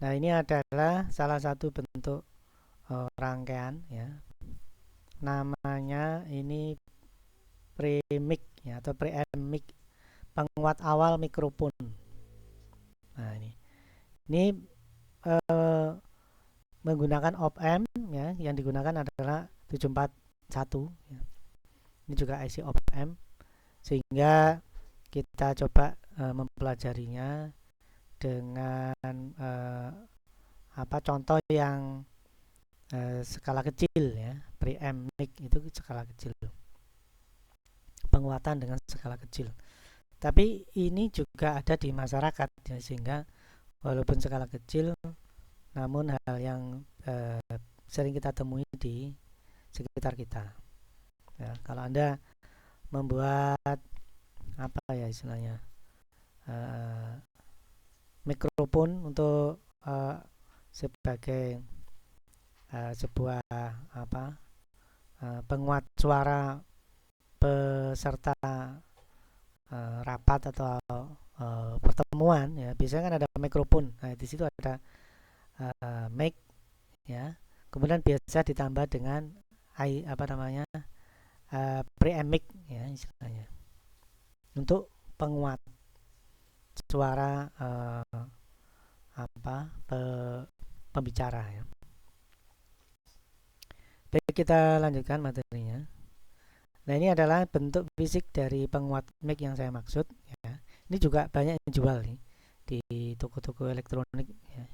Nah, ini adalah salah satu bentuk rangkaian ya. Namanya ini premic ya atau preamp mic, penguat awal mikrofon. Nah, ini eh, menggunakan op amp ya, yang digunakan adalah 741 ya. Ini juga IC op amp, sehingga kita coba mempelajarinya dengan contoh yang skala kecil ya. Preamp mic itu skala kecil, penguatan dengan skala kecil. Tapi ini juga ada di masyarakat ya, sehingga walaupun skala kecil, namun hal yang sering kita temui di sekitar kita. Ya, kalau Anda membuat apa ya istilahnya mikrofon untuk sebagai sebuah penguat suara peserta rapat atau pertemuan ya, biasanya kan ada mikrofon. Nah, di situ ada mic ya. Kemudian biasa ditambah dengan preamp mic ya istilahnya, untuk penguat suara apa pe, pembicara ya. Baik, kita lanjutkan materinya. Nah, ini adalah bentuk fisik dari penguat mic yang saya maksud ya. Ini juga banyak yang jual nih di toko-toko elektronik ya.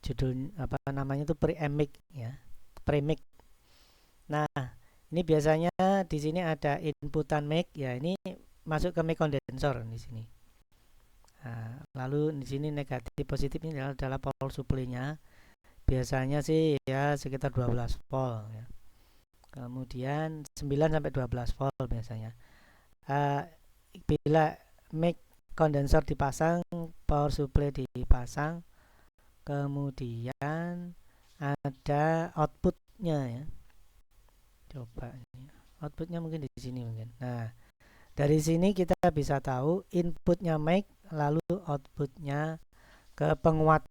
Judul apa namanya itu preamp mic ya, premic. Nah, ini biasanya di sini ada inputan mic ya, ini masuk ke mic kondensor di sini. Nah, lalu di sini negatif positif ini adalah power supply-nya. Biasanya sih ya sekitar 12 volt ya. Kemudian 9 sampai 12 volt biasanya. Uh, Bila mic kondensor dipasang, power supply dipasang, kemudian ada outputnya ya. Coba ini. Outputnya mungkin di sini mungkin. Nah, dari sini kita bisa tahu inputnya mic, lalu outputnya ke penguat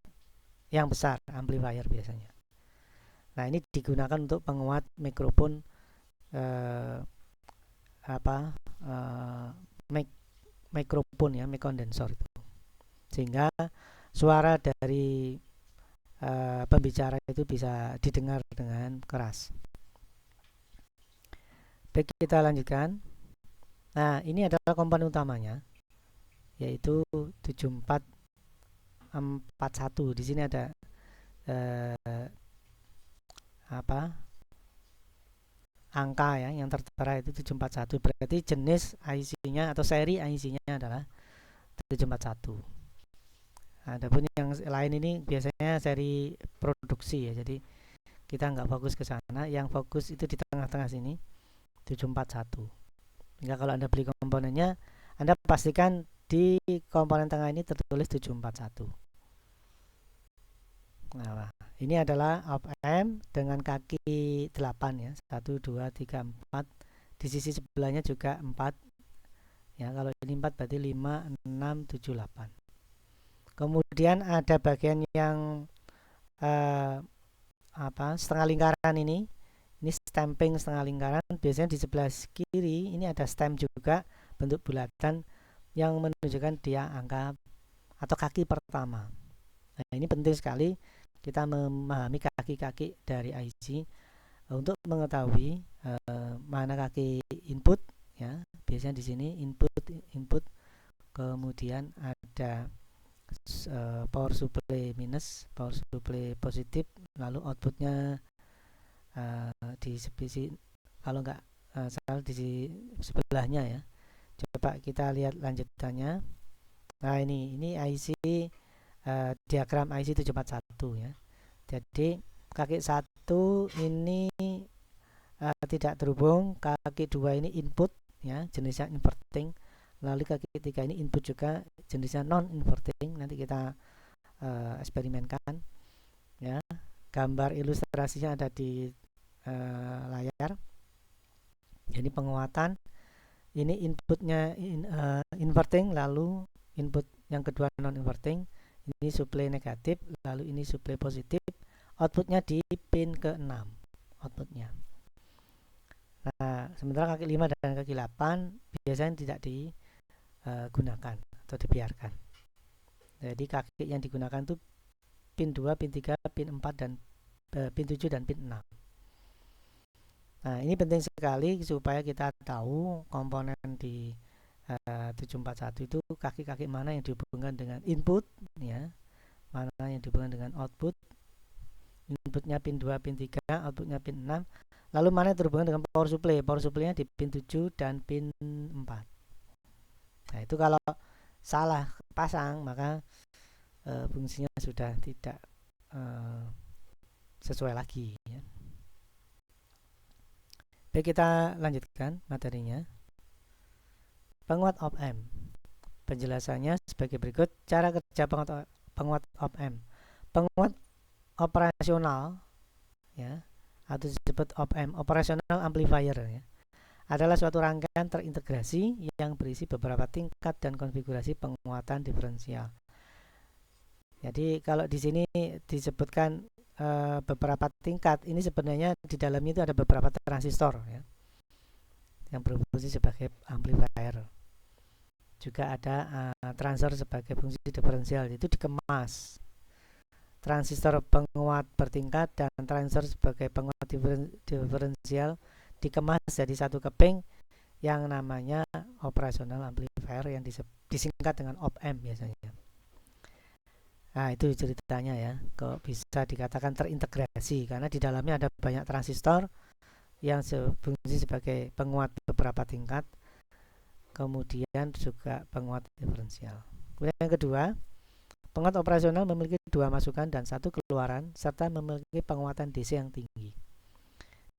yang besar, amplifier biasanya. Nah, ini digunakan untuk penguat mikrofon eh, apa mic mikrofon ya, mic kondensor itu. Sehingga suara dari pembicara itu bisa didengar dengan keras. Baik, kita lanjutkan. Nah, ini adalah komponen utamanya, yaitu 7441. Di sini ada eh, apa angka ya yang tertera itu 741, berarti jenis IC-nya atau seri IC-nya adalah 741. Adapun yang lain ini biasanya seri produksi ya, jadi kita nggak fokus ke sana, yang fokus itu di tengah-tengah sini 741. Hingga kalau Anda beli komponennya, Anda pastikan di komponen tengah ini tertulis 741. Nah, ini adalah op amp dengan kaki 8 ya. 1 2 3 4. Di sisi sebelahnya juga 4. Ya, kalau ini 4 berarti 5 6 7 8. Kemudian ada bagian yang eh, setengah lingkaran ini. Ini stamping setengah lingkaran. Biasanya di sebelah kiri ini ada stamp juga bentuk bulatan yang menunjukkan dia angka atau kaki pertama. Nah, ini penting sekali kita memahami kaki-kaki dari IC untuk mengetahui mana kaki input ya. Biasanya di sini input, kemudian ada power supply minus, power supply positif, lalu outputnya di sisi, kalau nggak salah di sebelahnya ya. Coba kita lihat lanjutannya. Nah, ini IC diagram IC 741 ya. Jadi kaki 1 ini tidak terhubung, kaki 2 ini input ya, jenisnya inverting. Lalu kaki 3 ini input juga, jenisnya non inverting. Nanti kita eksperimenkan ya. Gambar ilustrasinya ada di layar. Jadi penguatan ini inputnya inverting, lalu input yang kedua non inverting, ini suplai negatif, lalu ini suplai positif, outputnya di pin ke-6 outputnya. Nah, sementara kaki 5 dan kaki 8 biasanya tidak digunakan atau dibiarkan. Jadi kaki yang digunakan itu pin 2, pin 3, pin 4 dan pin 7 dan pin 6. Nah, ini penting sekali supaya kita tahu komponen di 741 itu kaki-kaki mana yang dihubungkan dengan input, ya, mana yang dihubungkan dengan output. Inputnya pin 2, pin 3, outputnya pin 6. Lalu mana yang terhubungan dengan power supply? Power supply-nya di pin 7 dan pin 4. Nah, itu kalau salah pasang maka fungsinya sudah tidak sesuai lagi, ya. Baik, kita lanjutkan materinya. Penguat op-amp. Penjelasannya sebagai berikut. Cara kerja penguat op-amp. Penguat operasional, ya, atau disebut op-amp, operational amplifier, ya, adalah suatu rangkaian terintegrasi yang berisi beberapa tingkat dan konfigurasi penguatan diferensial. Jadi kalau di sini disebutkan beberapa tingkat, ini sebenarnya di dalamnya itu ada beberapa transistor, ya, yang berfungsi sebagai amplifier. Juga ada transistor sebagai fungsi diferensial, itu dikemas. Transistor penguat bertingkat dan transistor sebagai penguat diferensial dikemas jadi satu keping yang namanya operational amplifier yang disingkat dengan op-amp biasanya. Nah, itu ceritanya, ya, kok bisa dikatakan terintegrasi karena di dalamnya ada banyak transistor yang berfungsi sebagai penguat beberapa tingkat, kemudian juga penguat diferensial. Kemudian yang kedua, penguat operasional memiliki dua masukan dan satu keluaran serta memiliki penguatan DC yang tinggi.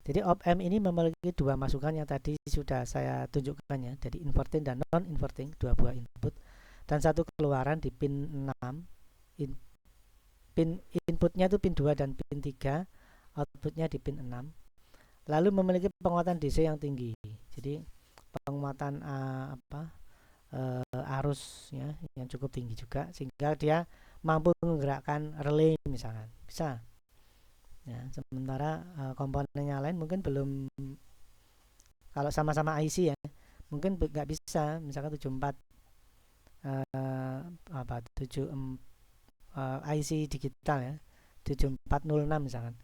Jadi op-amp ini memiliki dua masukan yang tadi sudah saya tunjukkan, ya, jadi inverting dan non-inverting, dua buah input, dan satu keluaran di pin 6. Pin inputnya itu pin 2 dan pin 3, outputnya di pin 6. Lalu memiliki penguatan DC yang tinggi. Jadi penguatan arus, ya, yang cukup tinggi juga sehingga dia mampu menggerakkan relay misalkan. Bisa. Ya, sementara komponennya lain mungkin belum, kalau sama-sama IC, ya, mungkin nggak bisa, misalkan 74 IC digital, ya, 7406 misalkan.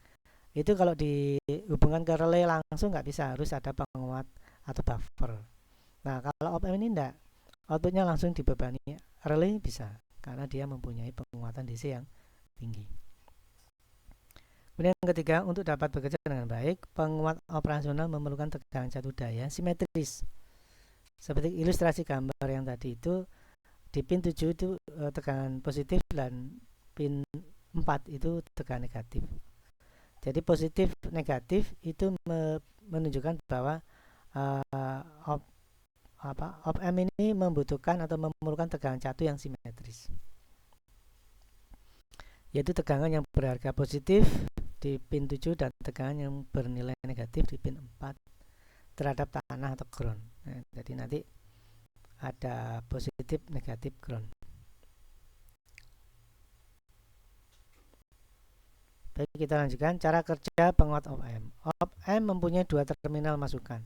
Itu kalau dihubungkan ke relay langsung nggak bisa, harus ada penguat atau buffer. Nah, kalau op-amp ini enggak, outputnya langsung dibebani relay bisa karena dia mempunyai penguatan DC yang tinggi. Kemudian yang ketiga, untuk dapat bekerja dengan baik, penguat operasional memerlukan tegangan satu daya simetris. Seperti ilustrasi gambar yang tadi itu, di pin 7 itu tegangan positif dan pin 4 itu tegangan negatif. Jadi positif negatif itu menunjukkan bahwa op-amp ini membutuhkan atau memerlukan tegangan satu yang simetris, yaitu tegangan yang berharga positif di pin 7 dan tegangan yang bernilai negatif di pin 4 terhadap tanah atau ground. Nah, jadi nanti ada positif, negatif, ground. Baik, kita lanjutkan cara kerja penguat op-amp. Op-amp mempunyai dua terminal masukan,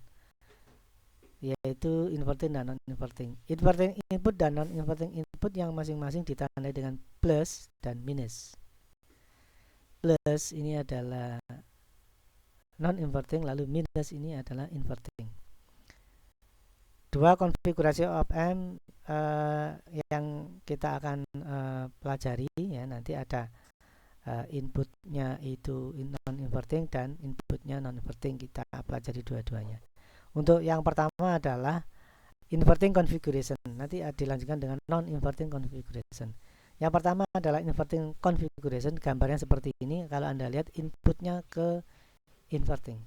yaitu inverting dan non-inverting. Inverting input dan non-inverting input yang masing-masing ditandai dengan plus dan minus. Plus ini adalah non-inverting, lalu minus ini adalah inverting. Dua konfigurasi op-amp yang kita akan pelajari, ya, nanti ada inputnya itu non-inverting dan inputnya non-inverting, kita pelajari dua-duanya. Untuk yang pertama adalah inverting configuration, nanti dilanjutkan dengan non-inverting configuration. Yang pertama adalah inverting configuration, gambarnya seperti ini. Kalau Anda lihat inputnya ke inverting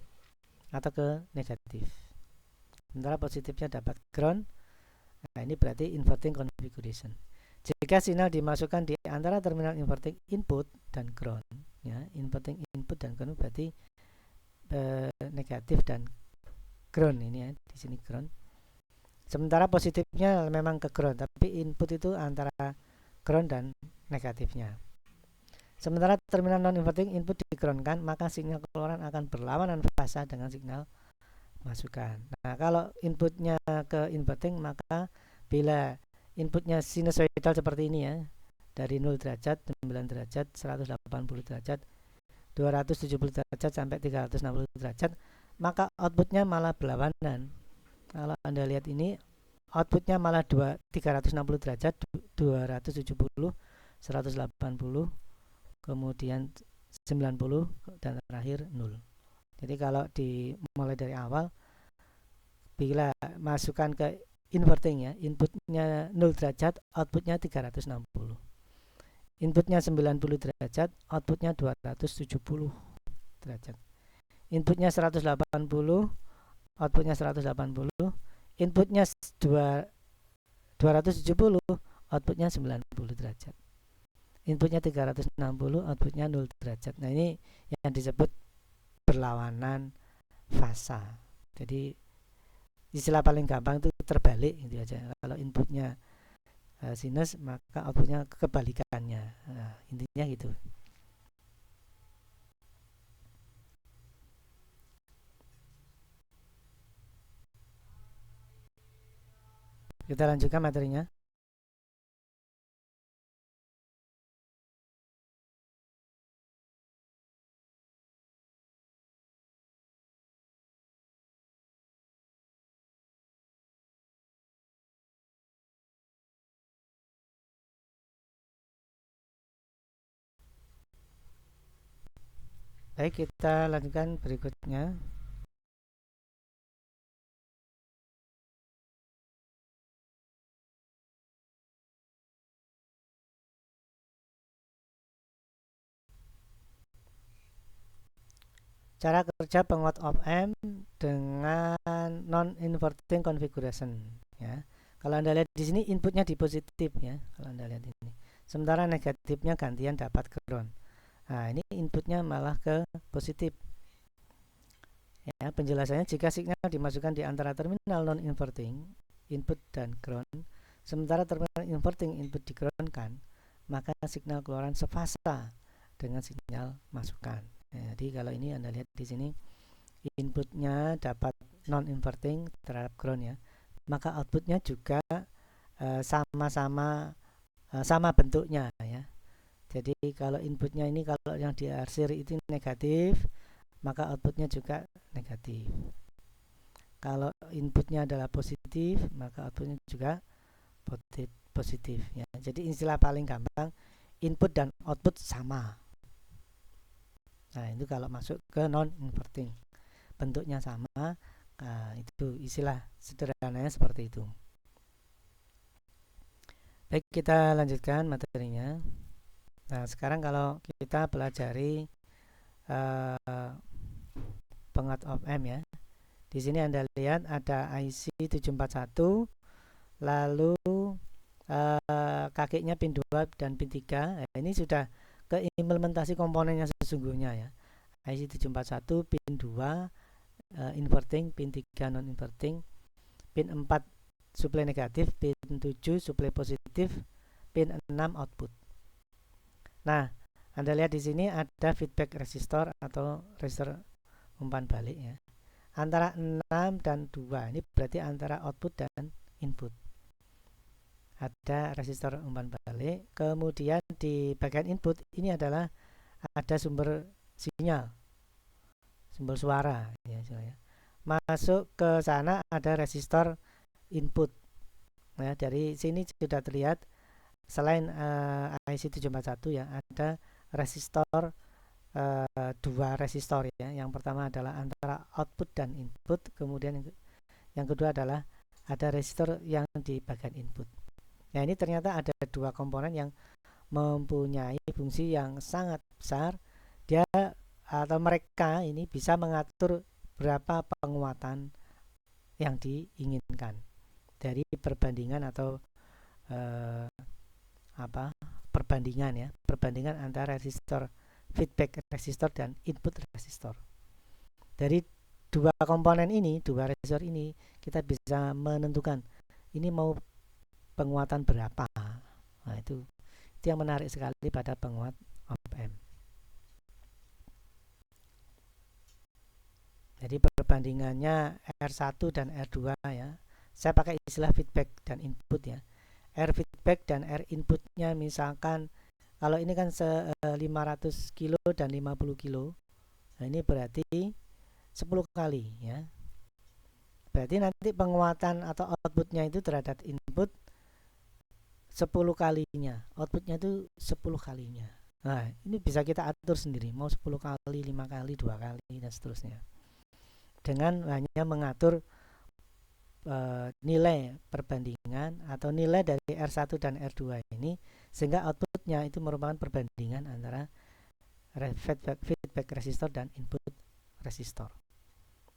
atau ke negatif, sementara positifnya dapat ground. Nah, ini berarti inverting configuration. Jika sinyal dimasukkan di antara terminal inverting input dan ground, ya, inverting input dan ground berarti negatif dan ground ini, ya, di sini ground. Sementara positifnya memang ke ground, tapi input itu antara ground dan negatifnya. Sementara terminal non-inverting input di-groundkan, maka sinyal keluaran akan berlawanan fasa dengan signal masukan. Nah, kalau inputnya ke inverting, maka bila inputnya sinusoidal seperti ini ya, dari 0 derajat, 9 derajat, 180 derajat, 270 derajat sampai 360 derajat, maka outputnya malah berlawanan. Kalau Anda lihat ini, outputnya malah 360 derajat, 270, 180, kemudian 90, dan terakhir 0. Jadi kalau dimulai dari awal, bila masukkan ke inverting ya, inputnya 0 derajat, outputnya 360. Inputnya 90 derajat, outputnya 270 derajat. Inputnya 180, outputnya 180. Inputnya 270, outputnya 90 derajat. Inputnya 360, outputnya 0 derajat. Nah, ini yang disebut berlawanan fasa. Jadi istilah paling gampang itu terbalik gitu aja. Kalau inputnya sinus, maka outputnya kebalikannya. Nah, intinya gitu. Kita lanjutkan materinya. Baik, kita lanjutkan berikutnya. Cara kerja penguat op-amp dengan non-inverting configuration ya. Kalau Anda lihat di sini inputnya di positif ya, kalau Anda lihat ini. Sementara negatifnya gantian dapat ground. Nah, ini inputnya malah ke positif. Ya, penjelasannya jika signal dimasukkan di antara terminal non-inverting input dan ground, sementara terminal inverting input di-groundkan, maka signal keluaran sefasa dengan sinyal masukan. Jadi kalau ini Anda lihat di sini inputnya dapat non-inverting terhadap ground ya, maka outputnya juga sama-sama sama bentuknya ya. Jadi kalau inputnya ini, kalau yang di R series itu negatif, maka outputnya juga negatif. Kalau inputnya adalah positif, maka outputnya juga positif ya. Jadi istilah paling gampang, input dan output sama. Nah, itu kalau masuk ke non-inverting, bentuknya sama. Nah, itu istilah sederhananya seperti itu. Baik, kita lanjutkan materinya. Nah, sekarang kalau kita pelajari penguat op-amp ya. Di sini Anda lihat ada IC 741, lalu kakinya pin 2 dan pin 3. Nah, ini sudah keimplementasi komponennya sesungguhnya ya. IC 741 pin 2 inverting, pin 3 non inverting, pin 4 suplai negatif, pin 7 suplai positif, pin 6 output. Nah, Anda lihat di sini ada feedback resistor atau resistor umpan balik ya. Antara 6 dan 2, ini berarti antara output dan input. Ada resistor umpan balik, kemudian di bagian input ini adalah ada sumber sinyal, sumber suara ya. Masuk ke sana ada resistor input. Nah, dari sini sudah terlihat selain IC 741 ya, ada resistor dua resistor ya. Yang pertama adalah antara output dan input, kemudian yang kedua adalah ada resistor yang di bagian input. Nah, ini ternyata ada dua komponen yang mempunyai fungsi yang sangat besar. Dia atau mereka ini bisa mengatur berapa penguatan yang diinginkan dari perbandingan atau perbandingan ya, perbandingan antara resistor feedback resistor dan input resistor. Dari dua komponen ini, dua resistor ini, kita bisa menentukan ini mau penguatan berapa. Nah, itu itu yang menarik sekali pada penguat op-amp. Jadi perbandingannya R1 dan R2 ya. Saya pakai istilah feedback dan input ya. R feedback dan R inputnya misalkan kalau ini kan 500 kilo dan 50 kilo. Nah, ini berarti 10 kali ya. Berarti nanti penguatan atau outputnya itu terhadap input 10 kalinya. Outputnya itu 10 kalinya. Nah, ini bisa kita atur sendiri. Mau 10 kali, 5 kali, 2 kali, dan seterusnya. Dengan hanya mengatur nilai perbandingan atau nilai dari R1 dan R2 ini, sehingga outputnya itu merupakan perbandingan antara feedback resistor dan input resistor.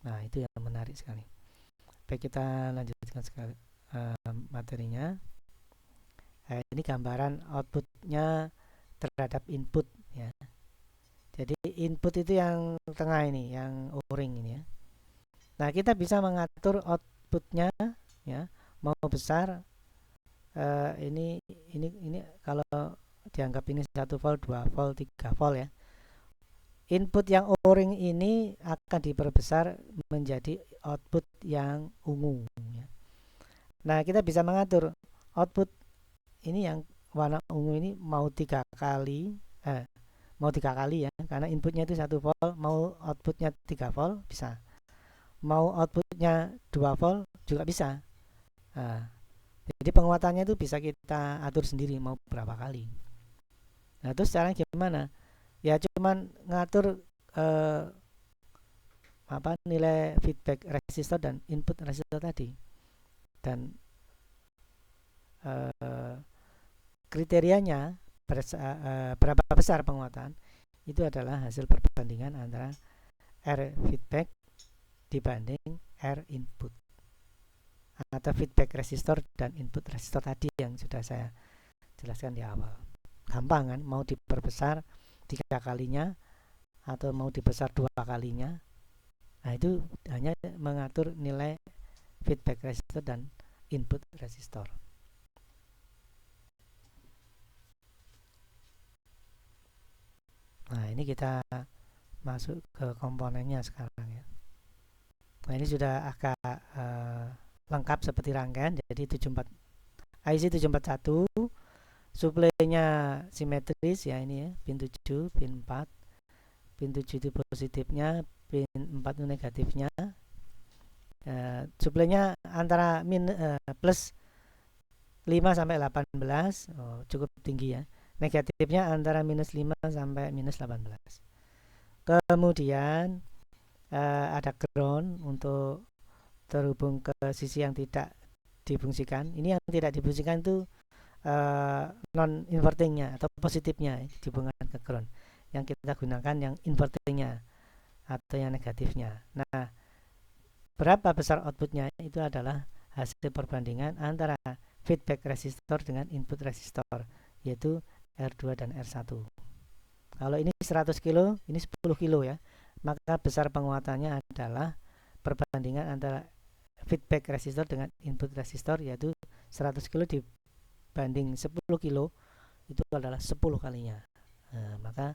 Nah, itu yang menarik sekali. Baik, kita lanjutkan sekali materinya. Ini gambaran outputnya terhadap input ya. Jadi input itu yang tengah ini, yang o-ring ini ya. Nah, kita bisa mengatur outputnya ya, mau besar ini kalau dianggap ini 1 volt, 2 volt, 3 volt ya. Input yang o-ring ini akan diperbesar menjadi output yang ungu ya. Nah, kita bisa mengatur output ini yang warna ungu ini mau 3 kali mau 3 kali ya, karena inputnya itu 1 volt, mau outputnya 3 volt bisa. Mau outputnya 2 volt juga bisa. Nah, jadi penguatannya itu bisa kita atur sendiri mau berapa kali. Nah, terus caranya gimana? Ya cuman ngatur nilai feedback resistor dan input resistor tadi. Dan kriterianya berapa besar penguatan itu adalah hasil perbandingan antara R feedback dibanding R input atau feedback resistor dan input resistor tadi yang sudah saya jelaskan di awal. Gampang kan, mau diperbesar 3 kalinya atau mau dibesar 2 kalinya. Nah, itu hanya mengatur nilai feedback resistor dan input resistor. Nah, ini kita masuk ke komponennya sekarang ya. Nah, ini sudah agak lengkap seperti rangkaian. Jadi IC 741 suplainya simetris ya, ini ya, pin 7, pin 4. Pin 7 itu positifnya, pin 4 itu negatifnya. Suplainya antara plus 5 sampai 18, cukup tinggi ya. Negatifnya antara minus 5 sampai minus 18. Kemudian ada ground untuk terhubung ke sisi yang tidak difungsikan. Ini yang tidak difungsikan itu non invertingnya atau positifnya dihubungkan ke ground. Yang kita gunakan yang invertingnya atau yang negatifnya. Nah, berapa besar outputnya itu adalah hasil perbandingan antara feedback resistor dengan input resistor, yaitu R2 dan R1. Kalau ini 100 kilo, ini 10 kilo ya. Maka besar penguatannya adalah perbandingan antara feedback resistor dengan input resistor, yaitu 100 kilo dibanding 10 kilo itu adalah 10 kalinya. Maka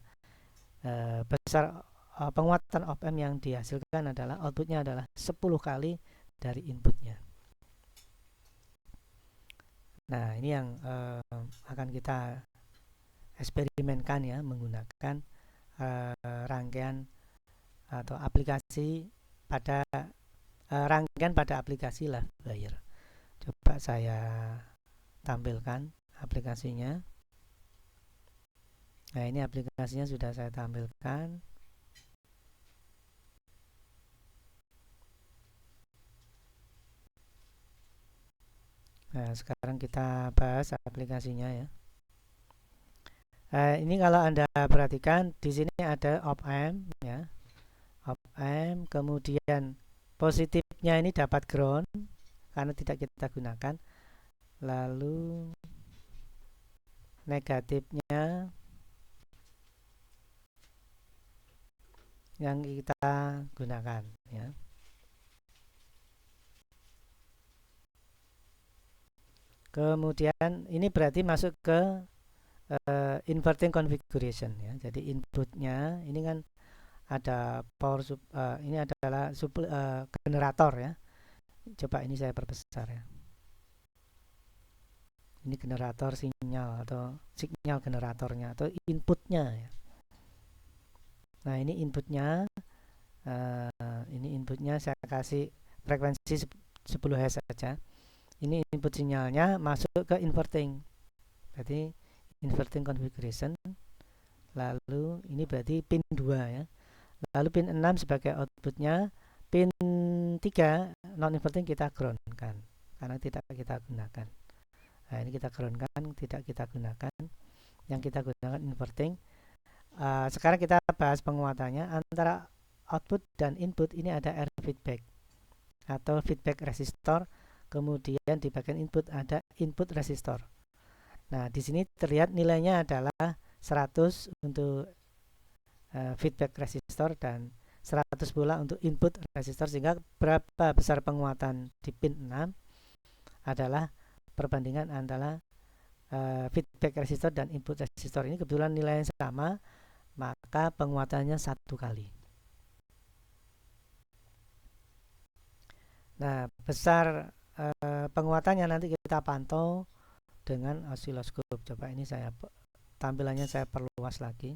besar penguatan op-amp yang dihasilkan adalah outputnya adalah 10 kali dari inputnya. Nah, ini yang akan kita eksperimenkan ya, menggunakan rangkaian atau aplikasi pada rangkaian pada aplikasi Livewire. Coba saya tampilkan aplikasinya. Nah, ini aplikasinya sudah saya tampilkan. Nah, sekarang kita bahas aplikasinya ya. Ini kalau Anda perhatikan di sini ada op-amp ya. Op-amp, kemudian positifnya ini dapat ground karena tidak kita gunakan. Lalu negatifnya yang kita gunakan ya. Kemudian ini berarti masuk ke inverting configuration ya. Jadi inputnya ini kan ada ini adalah generator ya. Coba ini saya perbesar ya. Ini generator sinyal atau signal generatornya atau inputnya ya. Nah ini inputnya, saya kasih frekuensi 10 Hz saja. Ini input sinyalnya masuk ke inverting, berarti inverting configuration. Lalu ini berarti pin 2 ya. Lalu pin 6 sebagai outputnya. Pin 3 non inverting kita ground kan, karena tidak kita gunakan. Nah ini kita ground kan, tidak kita gunakan. Yang kita gunakan inverting. Sekarang kita bahas penguatannya. Antara output dan input ini ada R feedback atau feedback resistor. Kemudian di bagian input ada input resistor. Nah di sini terlihat nilainya adalah 100 untuk feedback resistor dan 100 pula untuk input resistor, sehingga berapa besar penguatan di pin 6 adalah perbandingan antara feedback resistor dan input resistor. Ini kebetulan nilainya sama, maka penguatannya 1 kali. Nah besar penguatannya nanti kita pantau dengan osiloskop. Coba ini tampilannya saya perluas lagi.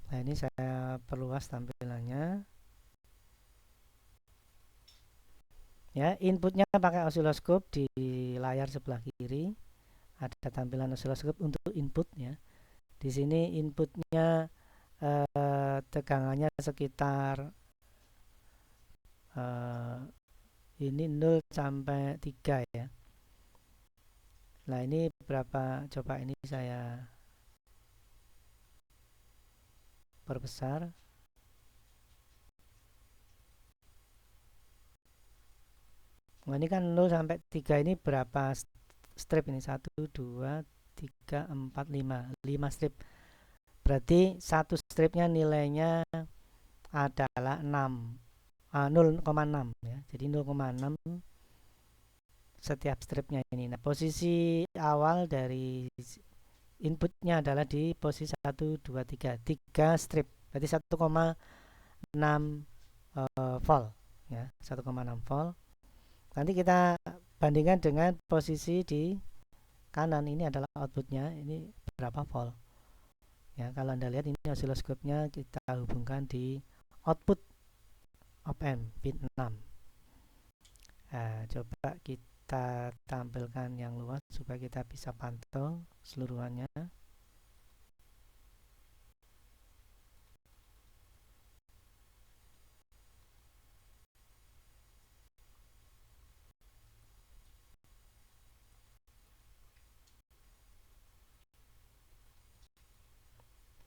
Nah ini saya perluas tampilannya ya. Inputnya pakai osiloskop. Di layar sebelah kiri ada tampilan osiloskop untuk input ya. Di sini inputnya tegangannya sekitar ini 0 sampai 3 ya. Nah ini berapa, coba ini saya perbesar. Nah ini kan 0 sampai 3 ini berapa strip ini? 1, 2, 3, 4, 5 strip. Berarti satu stripnya nilainya adalah 0,6 ya. Jadi 0,6 setiap stripnya ini. Nah posisi awal dari inputnya adalah di posisi 1, 2, 3 strip, berarti 1,6 volt ya, 1,6 volt. Nanti kita bandingkan dengan posisi di kanan, ini adalah outputnya, ini berapa volt ya. Kalau Anda lihat ini osiloskopnya kita hubungkan di output op amp pin 6. Nah, coba kita tampilkan yang luas supaya kita bisa pantau seluruhannya.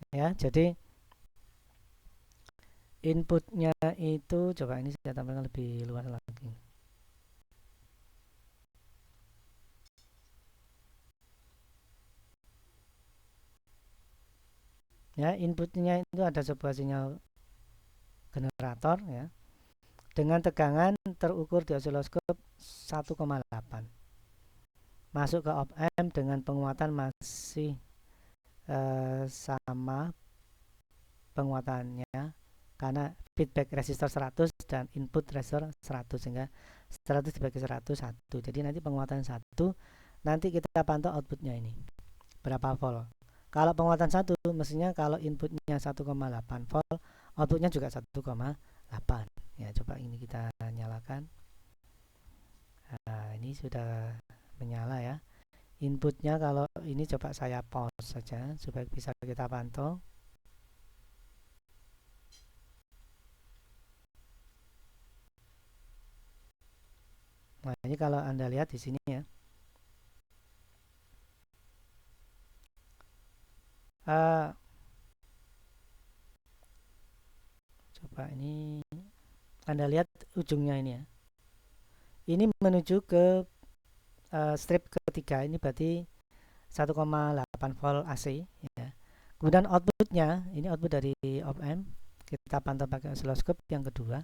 Ya, jadi inputnya itu, coba ini saya tampilkan lebih luas lagi ya. Inputnya itu ada sebuah sinyal generator ya, dengan tegangan terukur di osiloskop 1,8, masuk ke op amp dengan penguatan masih sama penguatannya, karena feedback resistor 100 dan input resistor 100, sehingga 100 dibagi 100 1. Jadi nanti penguatan 1, nanti kita pantau outputnya ini berapa volt. Kalau penguatan 1 mestinya kalau inputnya 1,8 volt, outputnya juga 1,8 ya. Coba ini kita nyalakan. Nah ini sudah menyala ya inputnya. Kalau ini coba saya pause saja supaya bisa kita pantau. Nah ini kalau Anda lihat di sini ya, coba ini Anda lihat ujungnya ini ya, ini menuju ke strip ketiga, ini berarti 1,8 volt AC ya. Kemudian outputnya, ini output dari op amp, kita pantau pakai oscilloscope. Yang kedua,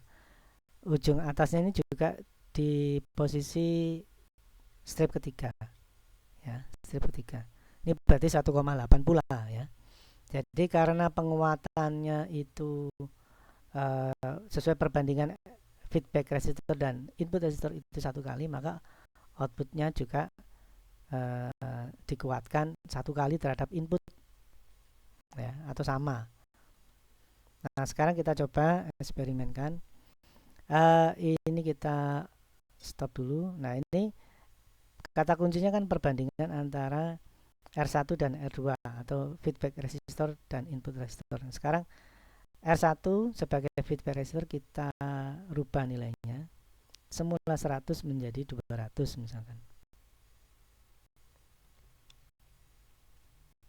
ujung atasnya ini juga di posisi strip ketiga, ya, strip ketiga. Ini berarti 1,8 pula ya. Jadi karena penguatannya itu sesuai perbandingan feedback resistor dan input resistor itu satu kali, maka outputnya juga dikuatkan satu kali terhadap input, ya, atau sama. Nah, sekarang kita coba eksperimenkan. Ini kita stop dulu. Nah, ini kata kuncinya kan perbandingan antara R1 dan R2 atau feedback resistor dan input resistor. Nah, sekarang R1 sebagai feedback resistor kita rubah nilainya. Semula 100 menjadi 200 misalkan.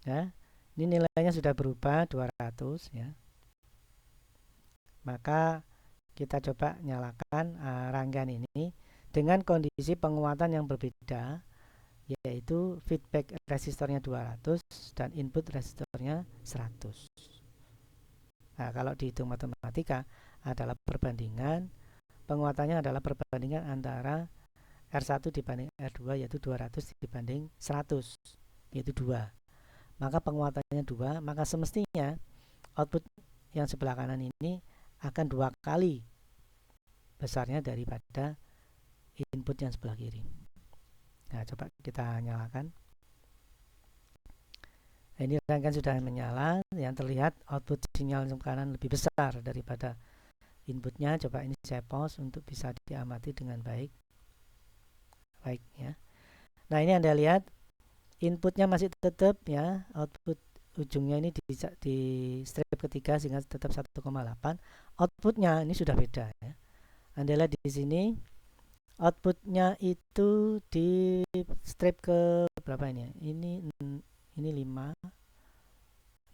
Ya, ini nilainya sudah berubah 200 ya. Maka kita coba nyalakan rangkaian ini dengan kondisi penguatan yang berbeda, yaitu feedback resistornya 200 dan input resistornya 100. Nah, kalau dihitung matematika adalah perbandingan, penguatannya adalah perbandingan antara R1 dibanding R2, yaitu 200 dibanding 100, yaitu 2. Maka penguatannya 2, maka semestinya output yang sebelah kanan ini akan 2 kali besarnya daripada input yang sebelah kiri. Nah, coba kita nyalakan. Nah, ini rangkaian sudah menyala, yang terlihat output sinyal yang kanan lebih besar daripada inputnya. Coba ini saya pause untuk bisa diamati dengan baik. Baik ya. Nah, ini Anda lihat inputnya masih tetap ya, output ujungnya ini di strip ketiga sehingga tetap 1,8. Outputnya ini sudah beda ya. Anda lihat di sini outputnya itu di strip ke berapa ini ya? Ini 5,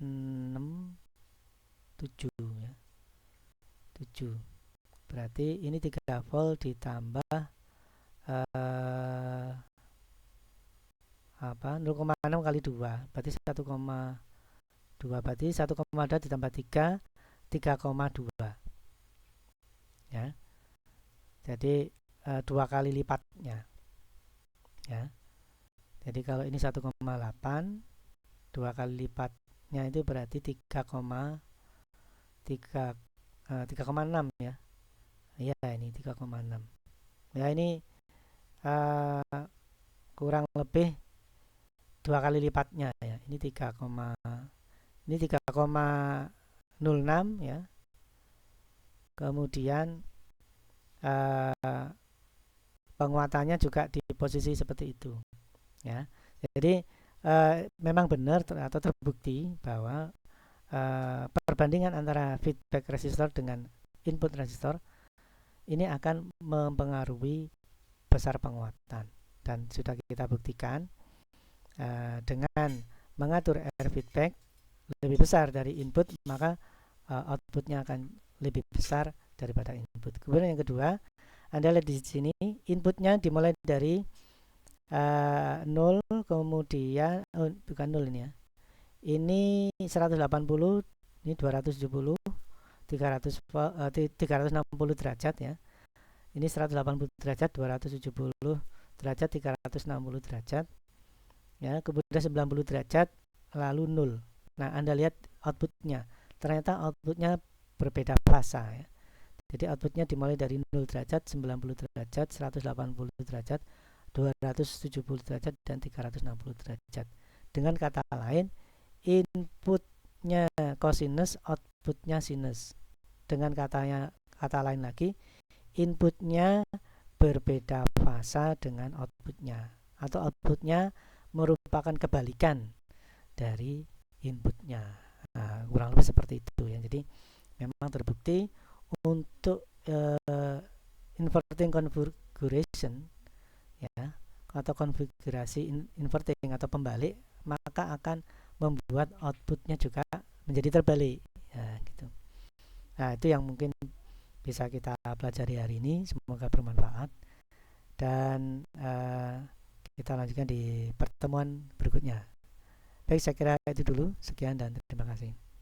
6, 7 ya. 7. Berarti ini 3 volt ditambah 0,6 kali 2 berarti 1,2, berarti 1,2 ditambah 3 3,2 ya. Jadi 2 kali lipatnya ya. Jadi kalau ini 1,8, 2 kali lipatnya itu berarti 3,6 ya. Iya, ini 3,6. Ya, ini kurang lebih 2 kali lipatnya ya. Ini 3,06 ya. Kemudian penguatannya juga di posisi seperti itu ya. Jadi memang benar atau terbukti bahwa perbandingan antara feedback resistor dengan input resistor ini akan mempengaruhi besar penguatan, dan sudah kita buktikan dengan mengatur R feedback lebih besar dari input, maka outputnya akan lebih besar daripada input. Kemudian yang kedua, Anda lihat di sini inputnya dimulai dari 0, kemudian bukan 0 ini ya. Ini 180, ini 270, 360 derajat ya. Ini 180 derajat, 270 derajat, 360 derajat. Ya, kemudian 90 derajat lalu 0. Nah, Anda lihat outputnya. Ternyata outputnya berbeda fasa ya. Jadi outputnya dimulai dari 0 derajat, 90 derajat, 180 derajat, 270 derajat, dan 360 derajat. Dengan kata lain, inputnya cosinus, outputnya sinus. Dengan kata lain lagi, inputnya berbeda fasa dengan outputnya, atau outputnya merupakan kebalikan dari inputnya. Nah, kurang lebih seperti itu ya. Jadi memang terbukti untuk inverting configuration ya, atau konfigurasi inverting atau pembalik, maka akan membuat outputnya juga menjadi terbalik ya, gitu. Nah, itu yang mungkin bisa kita pelajari hari ini. Semoga bermanfaat, dan kita lanjutkan di pertemuan berikutnya. Baik, saya kira itu dulu. Sekian dan terima kasih.